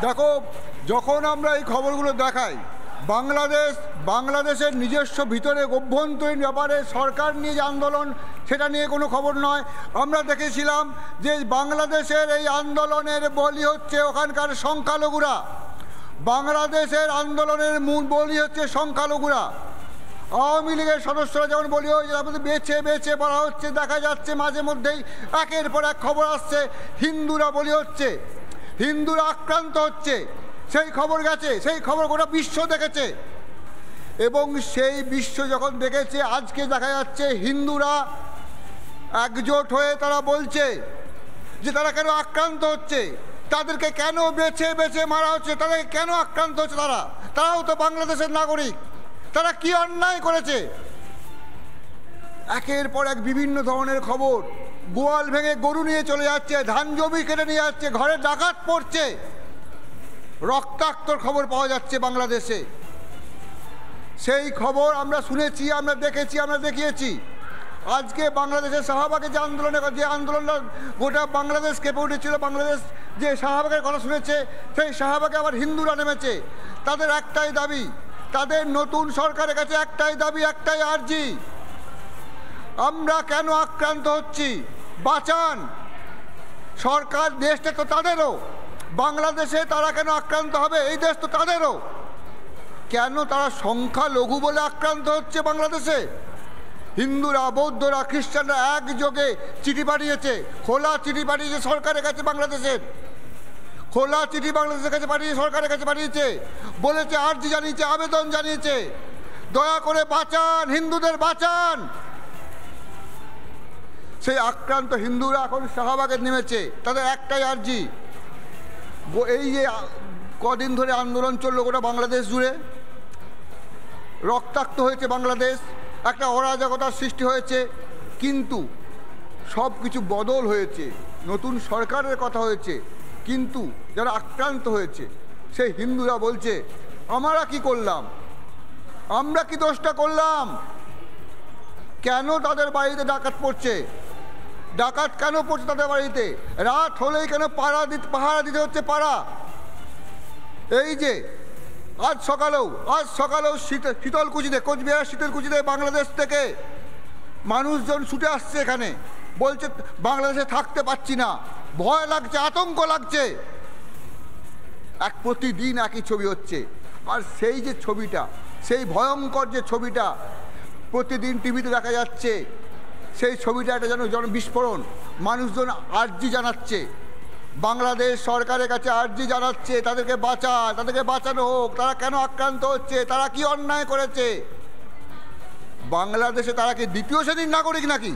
দেখো, যখন আমরা এই খবরগুলো দেখাই, বাংলাদেশের নিজস্ব ভিতরে অভ্যন্তরীণ ব্যাপারে সরকার নিয়ে যে আন্দোলন, সেটা নিয়ে কোনো খবর নয়। আমরা দেখেছিলাম যে বাংলাদেশের এই আন্দোলনের বলি হচ্ছে ওখানকার সংখ্যালঘুরা। বাংলাদেশের আন্দোলনের মূল বলি হচ্ছে সংখ্যালঘুরা। আওয়ামী লীগের সদস্যরা যেমন বলি হয়েছে, আমাদের বেছে বেছে বলা হচ্ছে, দেখা যাচ্ছে মাঝে মধ্যেই একের পর এক খবর আসছে হিন্দুরা বলি হচ্ছে, হিন্দুরা আক্রান্ত হচ্ছে। সেই খবর গেছে, সেই খবর গোটা বিশ্ব দেখেছে, এবং সেই বিশ্ব যখন দেখেছে, আজকে দেখা যাচ্ছে হিন্দুরা একজোট হয়ে তারা বলছে যে তারা কেন আক্রান্ত হচ্ছে, তাদেরকে কেন বেছে বেছে মারা হচ্ছে, তাদেরকে কেন আক্রান্ত হচ্ছে। তারাও তো বাংলাদেশের নাগরিক, তারা কি অন্যায় করেছে। একের পর এক বিভিন্ন ধরনের খবর, গোয়াল ভেঙে গরু নিয়ে চলে যাচ্ছে, ধান জমি কেটে নিয়ে যাচ্ছে, ঘরে ডাকাত পড়ছে, রক্তাক্তর খবর পাওয়া যাচ্ছে বাংলাদেশে। সেই খবর আমরা শুনেছি, আমরা দেখেছি, আমরা দেখিয়েছি। আজকে বাংলাদেশের শাহবাগে যে আন্দোলনটা গোটা বাংলাদেশ কেঁপে উঠেছিল, বাংলাদেশ যে শাহবাগের কথা শুনেছে, সেই শাহবাগে আবার হিন্দুরা নেমেছে। তাদের একটাই দাবি, তাদের নতুন সরকারের কাছে একটাই দাবি, একটাই আর্জি, আমরা কেন আক্রান্ত হচ্ছি, বাঁচান। সরকার, দেশটা তো তাদেরও, বাংলাদেশে তারা কেন আক্রান্ত হবে, এই দেশ তো তাদেরও। কেন তারা সংখ্যালঘু বলে আক্রান্ত হচ্ছে বাংলাদেশে? হিন্দুরা, বৌদ্ধরা, খ্রিস্টানরা একযোগে চিঠি পাঠিয়েছে, খোলা চিঠি পাঠিয়েছে সরকারের কাছে, বাংলাদেশের খোলা চিঠি বাংলাদেশের কাছে পাঠিয়ে সরকারের কাছে পাঠিয়েছে, বলেছে, আর্জি জানিয়েছে, আবেদন জানিয়েছে, দয়া করে বাঁচান, হিন্দুদের বাঁচান। সেই আক্রান্ত হিন্দুরা এখন শাহবাগে নেমেছে, তাদের একটাই আর্জি। এই যে কদিন ধরে আন্দোলন চললো গোটা বাংলাদেশ জুড়ে, রক্তাক্ত হয়েছে বাংলাদেশ, একটা অরাজকতার সৃষ্টি হয়েছে, কিন্তু সব কিছু বদল হয়েছে, নতুন সরকারের কথা হয়েছে, কিন্তু যারা আক্রান্ত হয়েছে সেই হিন্দুরা বলছে, আমরা কি করলাম, আমরা কি দোষটা করলাম, কেন তাদের বাড়িতে ডাকাত পড়ছে, ডাকাত কেন পড়ছে তাদের বাড়িতে, রাত হলেই কেন পাহারা দিতে হচ্ছে পাড়া। এই যে আজ সকালেও শীতলকুচিতে, কোচবিহার শীতলকুচিতে বাংলাদেশ থেকে মানুষজন ছুটে আসছে এখানে, বলছে বাংলাদেশে থাকতে পারছি না, ভয় লাগছে, আতঙ্ক লাগছে। প্রতিদিন একই ছবি হচ্ছে, আর সেই যে ছবিটা, সেই ভয়ঙ্কর যে ছবিটা প্রতিদিন টিভিতে দেখা যাচ্ছে, সেই ছবিটা একটা যেন বিস্ফোরণ। মানুষজন আর্জি জানাচ্ছে, বাংলাদেশ সরকারের কাছে আর্জি জানাচ্ছে, তাদেরকে তাদেরকে বাঁচানো হোক, তারা কেন আক্রান্ত হচ্ছে, তারা কি অন্যায় করেছে। বাংলাদেশে তারা কি দ্বিতীয় শ্রেণীর নাগরিক নাকি?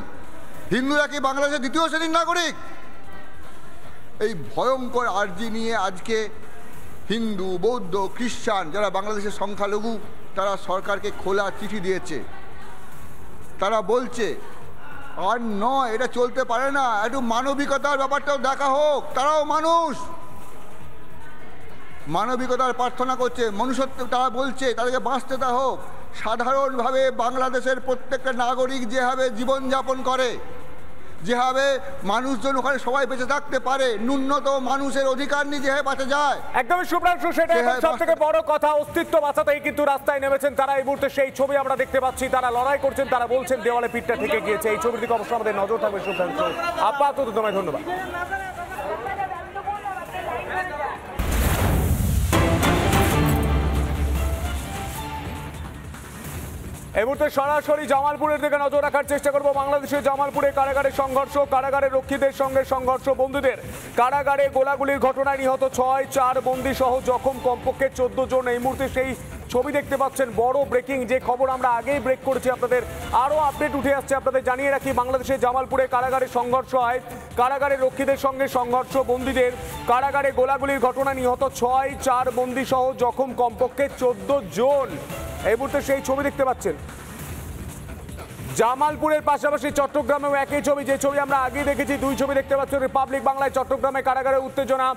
হিন্দুরা কি বাংলাদেশের দ্বিতীয় শ্রেণীর নাগরিক? এই ভয়ঙ্কর আর্জি নিয়ে আজকে হিন্দু, বৌদ্ধ, খ্রিস্টান, যারা বাংলাদেশের সংখ্যালঘু, তারা সরকারকে খোলা চিঠি দিয়েছে। তারা বলছে, আর নয়, এটা চলতে পারে না, একটু মানবিকতার ব্যাপারটাও দেখা হোক, তারাও মানুষ, মানবিকতার প্রার্থনা করছে, মনুষ্যত্ব তারা বলছে, তাদেরকে বাঁচতে দেওয়া হোক। সাধারণভাবে বাংলাদেশের প্রত্যেকটা নাগরিক যেভাবে জীবনযাপন করে, যেভাবে মানুষজন ওখানে সবাই বেঁচে থাকতে পারে, ন্যূনতম মানুষের অধিকার নিয়ে যেভাবে বাঁচা যায়, একদমই শুভ্রাংশু, সেটাই সবথেকে বড় কথা। অস্তিত্ব বাঁচাতেই কিন্তু রাস্তায় নেমেছেন তারা। এই মুহূর্তে সেই ছবি আমরা দেখতে পাচ্ছি, তারা লড়াই করছেন, তারা বলছেন দেওয়ালে পিঠটা ঠেকে গিয়েছে। এই ছবির দিকে অবশ্যই আমাদের নজর থাকবে শুভ্রাংশু। আপাতত তোমায় ধন্যবাদ। এই মুহূর্তে সরাসরি জামালপুরের দিকে নজর রাখার চেষ্টা করব। বাংলাদেশের জামালপুরে কারাগারের সংঘর্ষ, কারাগারের রক্ষীদের সঙ্গে সংঘর্ষ, বন্দীদের কারাগারে গোলাগুলির ঘটনায় নিহত 6 বন্দী সহ জখম কমপক্ষে 14 জন। এই মুহূর্তে সেই ছবি দেখতে পাচ্ছেন, বড় ব্রেকিং যে খবর আমরা আগেই ব্রেক করেছি, আপনাদের আরও আপডেট উঠে আসছে। আপনাদের জানিয়ে রাখি, বাংলাদেশের জামালপুরে কারাগারে সংঘর্ষ হয়, কারাগারের রক্ষীদের সঙ্গে সংঘর্ষ, বন্দীদের কারাগারে গোলাগুলির ঘটনা, নিহত 6 বন্দী সহ জখম কমপক্ষে 14 জন। এই মুহূর্তে সেই ছবি দেখতে পাচ্ছেন। জামালপুরের পাশাপাশি চট্টগ্রামেও একই ছবি, যে ছবি আমরা আগে দেখেছি, দুই ছবি দেখতে পাচ্ছেন। রিপাবলিক বাংলায় চট্টগ্রামে কারাগারে উত্তেজনা,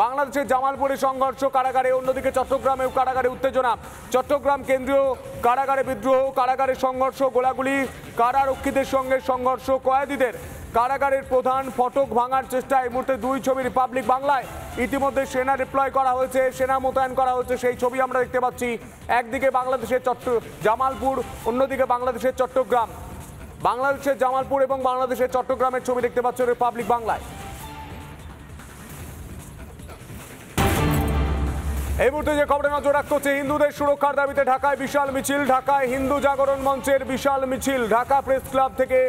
বাংলাদেশের জামালপুরে সংঘর্ষ কারাগারে, অন্যদিকে চট্টগ্রামেও কারাগারে উত্তেজনা। চট্টগ্রাম কেন্দ্রীয় কারাগারে বিদ্রোহ, কারাগারে সংঘর্ষ, গোলাগুলি, কারারক্ষীদের সঙ্গে সংঘর্ষ, কয়েদিদের কারাগারের প্রধান ফটক ভাঙার চেষ্টা। এই মুহূর্তে দুই ছবি রিপাবলিক বাংলায়। ইতিমধ্যে সেনা ডিপ্লয় করা হয়েছে, সেনা মোতায়েন করা হয়েছে, সেই ছবি আমরা দেখতে পাচ্ছি। একদিকে বাংলাদেশের জামালপুর, অন্যদিকে বাংলাদেশের চট্টগ্রাম। বাংলাদেশের জামালপুর এবং বাংলাদেশের চট্টগ্রামের ছবি দেখতে পাচ্ছ রিপাবলিক বাংলায়। এই মুহূর্তে যে খবরে নজর রাখতে হচ্ছে, হিন্দুদের সুরক্ষার দাবিতে ঢাকায় বিশাল মিছিল। ঢাকায় হিন্দু জাগরণ মঞ্চের বিশাল মিছিল। ঢাকা প্রেস ক্লাব থেকে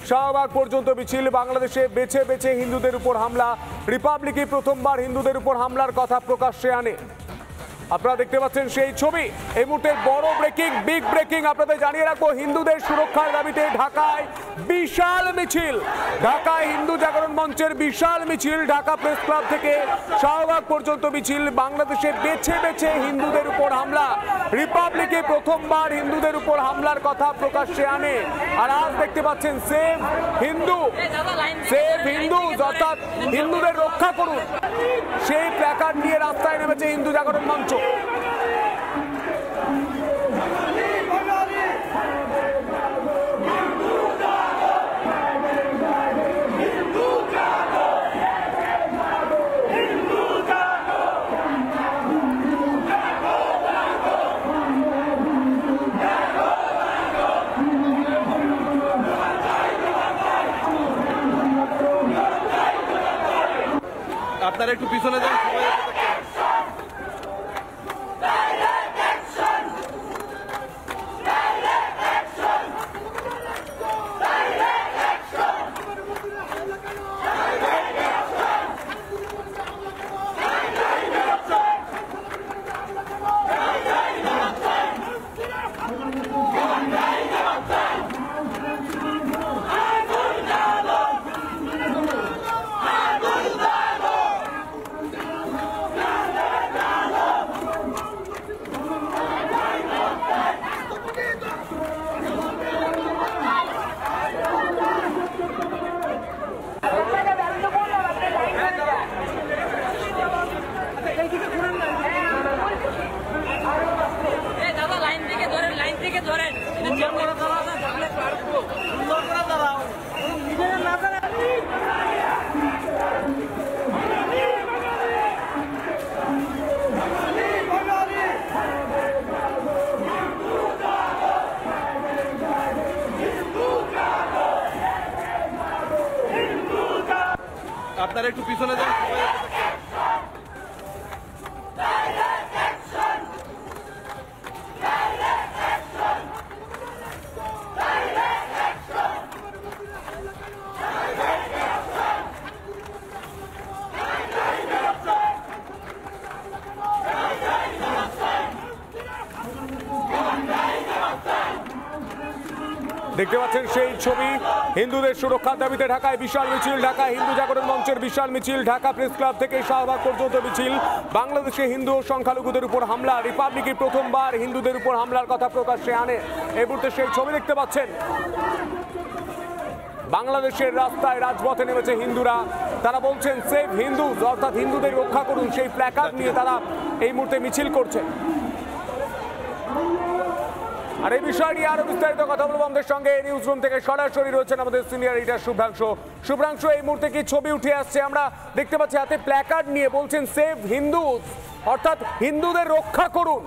শাহবাগ পর্যন্ত মিছিল। বাংলাদেশে বেছে বেছে হিন্দুদের উপর হামলা। রিপাবলিকই প্রথমবার হিন্দুদের উপর হামলার কথা প্রকাশ্যে আনে। আপনারা দেখতে পাচ্ছেন সেই ছবি। এই মুহূর্তে বড় ব্রেকিং, বিগ ব্রেকিং আপনাদের জানিয়ে রাখবো। হিন্দুদের সুরক্ষার দাবিতে ঢাকায় বিশাল মিছিল। ঢাকায় হিন্দু জাগরণ মঞ্চের বিশাল মিছিল। ঢাকা প্রেস ক্লাব থেকে শাহবাগ পর্যন্ত মিছিল। বাংলাদেশে বেছে বেছে হিন্দুদের উপর হামলা। রিপাবলিকে প্রথমবার হিন্দুদের উপর হামলার কথা প্রকাশ্যে আনে। আর আজ দেখতে পাচ্ছেন সেভ হিন্দু, সেভ হিন্দু, অর্থাৎ হিন্দুদের রক্ষা করুন, সেই প্ল্যাকার্ড নিয়ে রাস্তায় নেমেছে হিন্দু জাগরণ মঞ্চ। আপনারা একটু পিছনে যান। আপনারা একটু পিছনে যান। দেখতে পাচ্ছেন সেই ছবি। হিন্দুদের সুরক্ষার দাবিতে ঢাকায় বিশাল মিছিল। ঢাকায় হিন্দু জাগরণ মঞ্চের বিশাল মিছিল। ঢাকা প্রেস ক্লাব থেকে শাহবাগ পর্যন্ত মিছিল। বাংলাদেশে হিন্দু ও সংখ্যালঘুদের উপর হামলা। রিপাবলিকই প্রথমবার হিন্দুদের উপর হামলার কথা প্রকাশ্যে আনে। এই মুহূর্তে সেই ছবি দেখতে পাচ্ছেন। বাংলাদেশের রাস্তায় রাজপথে নেমেছে হিন্দুরা। তারা বলছেন সেভ হিন্দু, অর্থাৎ হিন্দুদের রক্ষা করুন, সেই প্ল্যাকার্ড নিয়ে তারা এই মুহূর্তে মিছিল করছে। আর এই বিষয় নিয়ে আরো বিস্তারিত কথা বলবো আমাদের সঙ্গে নিউজ রুম থেকে সরাসরি রয়েছেন আমাদের সিনিয়র এডিটর শুভ্রাংশু। শুভ্রাংশু, এই মুহূর্তে কি ছবি উঠে আসছে? আমরা দেখতে পাচ্ছি হাতে প্ল্যাকার্ড নিয়ে বলছেন সেভ হিন্দু, অর্থাৎ হিন্দুদের রক্ষা করুন।